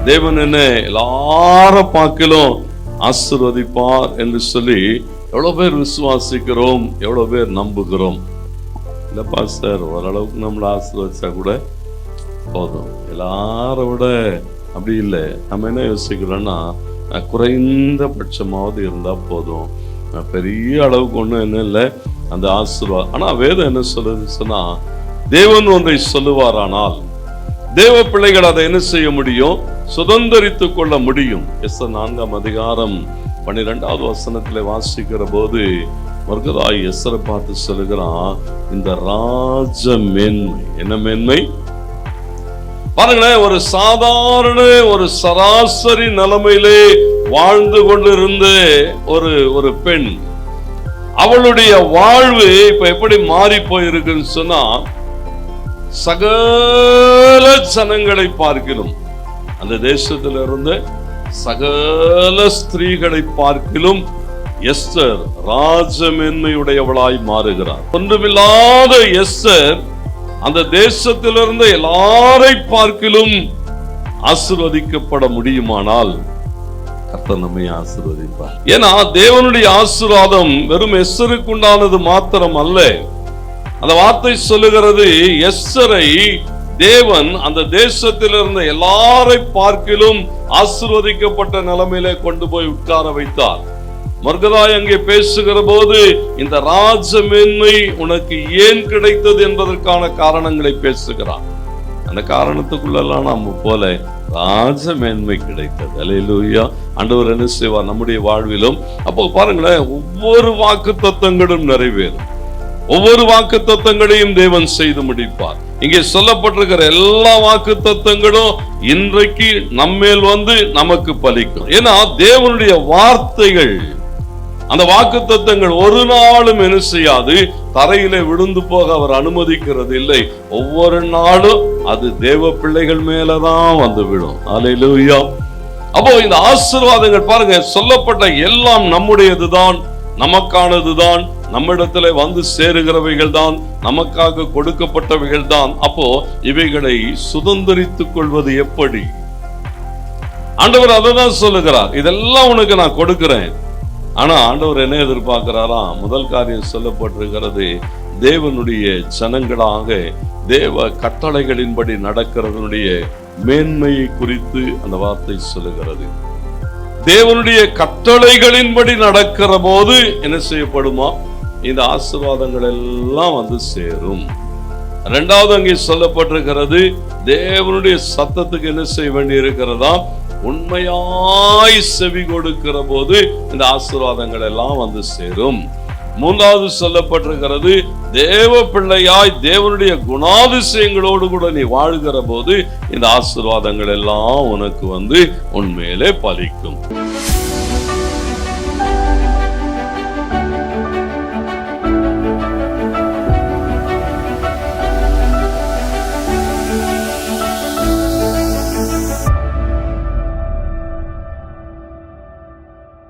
தேவன் என்ன எல்லார பார்க்கலும் ஆசீர்வதிப்பார் என்று சொல்லி எவ்வளவு பேர் விசுவாசிக்கிறோம், எவ்வளவு பேர் நம்புகிறோம். இல்ல பாஸ்டர், ஓரளவுக்கு நம்மளை ஆசீர்வதிச்சா கூட போதும், எல்லாரை விட அப்படி இல்லை. நம்ம என்ன யோசிக்கிறோம்னா, குறைந்தபட்சமாவது இருந்தா போதும், பெரிய அளவுக்கு ஒண்ணும் என்ன இல்லை அந்த ஆசீர்வாதம். ஆனா வேதம் என்ன சொல்லுது சொன்னா, தேவன் ஒன்றை சொல்லுவாரானால் தேவ பிள்ளைகள் அதை என்ன செய்ய முடியும்? சுதந்தரித்துக் கொள்ள முடியும். எஸ்தர் 4:12 வசனத்திலே வாசிக்கிற போது மர்கதாய் எஸ்தரை பார்த்து சொல்லுகிறான், இந்த ராஜ மேன்மை என்ன மேன்மை பாருங்களேன். ஒரு சாதாரண ஒரு சராசரி நிலைமையிலே வாழ்ந்து கொண்டிருந்த ஒரு பெண், அவளுடைய வாழ்வு இப்ப எப்படி மாறி போயிருக்குன்னு சொன்னா, சகல ஜனங்களை பார்க்கிலும், அந்த தேசத்தில் இருந்த சகல ஸ்திரீகளை பார்க்கிலும் எஸ்தர் ராஜமேன்மையுடையவளாய் மாறுகிறார். ஒன்றுமில்லாத எஸ்தர் அந்த தேசத்திலிருந்து எல்லாரை பார்க்கிலும் ஆசீர்வதிக்கப்பட முடியுமானால் கர்த்தர் நம்மை ஆசீர்வதிப்பார். ஏன்னா தேவனுடைய ஆசீர்வாதம் வெறும் எஸ்தருக்கு உண்டானது மாத்திரம் அல்ல. அந்த வார்த்தை சொல்லுகிறது, எஸ்தரை தேவன் அந்த தேசத்தில் இருந்த எல்லாரை பார்க்கிலும் ஆசீர்வதிக்கப்பட்ட நிலைமையிலே கொண்டு போய் உட்கார வைத்தார். மர்கதாய் அங்கே பேசுகிற போது இந்த ராஜ மேன்மை உனக்கு ஏன் கிடைத்தது என்பதற்கான காரணங்களை பேசுகிறார். அந்த காரணத்துக்குள்ளெல்லாம் நம்ம போல ராஜ மேன்மை கிடைத்தது. அல்லேலூயா. ஆண்டவர் என்ன செய்வார் நம்முடைய வாழ்விலும்? அப்போ பாருங்களேன், ஒவ்வொரு வாக்குத்தத்தங்களும் நிறைவேறும். ஒவ்வொரு வாக்குத்தத்தங்களையும் தேவன் செய்து முடிப்பார். இங்கே சொல்லப்பட்டிருக்கிற எல்லா வாக்குத்தத்தங்களும் இன்றைக்கு நம்மேல் வந்து நமக்கு பலிக்கும். ஏன்னா தேவனுடைய வார்த்தைகள், அந்த வாக்குத்தத்தங்கள் ஒரு நாளும் என்ன செய்யாது, தரையிலே விழுந்து போக அவர் அனுமதிக்கிறது இல்லை. ஒவ்வொரு நாளும் அது தேவ பிள்ளைகள் மேலதான் வந்து விடும். அல்லேலூயா. அப்போ இந்த ஆசீர்வாதங்கள் பாருங்க, சொல்லப்பட்ட எல்லாம் நம்முடையதுதான், நமக்கானதுதான், நம்மிடத்துல வந்து சேருகிறவைகள் தான், நமக்காக கொடுக்கப்பட்டவைகள் தான். அப்போ இவைகளை சுதந்தரித்துக் கொள்வது எப்படி? ஆண்டவர் அததான் சொல்லுகிறார், இதெல்லாம் உனக்கு நான் கொடுக்கிறேன். ஆனா ஆண்டவர் என்ன எதிர்பார்க்கிறாராம்? முதல் காரியம் சொல்லப்பட்டிருக்கிறது, தேவனுடைய ஜனங்களாக தேவ கட்டளைகளின்படி நடக்கிறதனுடைய மேன்மையை குறித்து அந்த வார்த்தை சொல்லுகிறது. தேவனுடைய கட்டளைகளின்படி நடக்கிற போது என்ன செய்யப்படுமா? இந்த ஆசீர்வாதங்கள் எல்லாம் வந்து சேரும். இரண்டாவது அங்கே சொல்லப்பட்டிருக்கிறது, தேவனுடைய சத்தத்துக்கு என்ன செய்ய வேண்டி இருக்கிறதா? உண்மையாய் செவி கொடுக்கிற போது இந்த ஆசீர்வாதங்கள் எல்லாம் வந்து சேரும். மூன்றாவது சொல்லப்பட்டிருக்கிறது, தேவ பிள்ளையாய் தேவனுடைய குணாதிசயங்களோடு கூட நீ வாழ்கிற போது இந்த ஆசீர்வாதங்கள் எல்லாம் உனக்கு வந்து உண்மையிலே பலிக்கும்.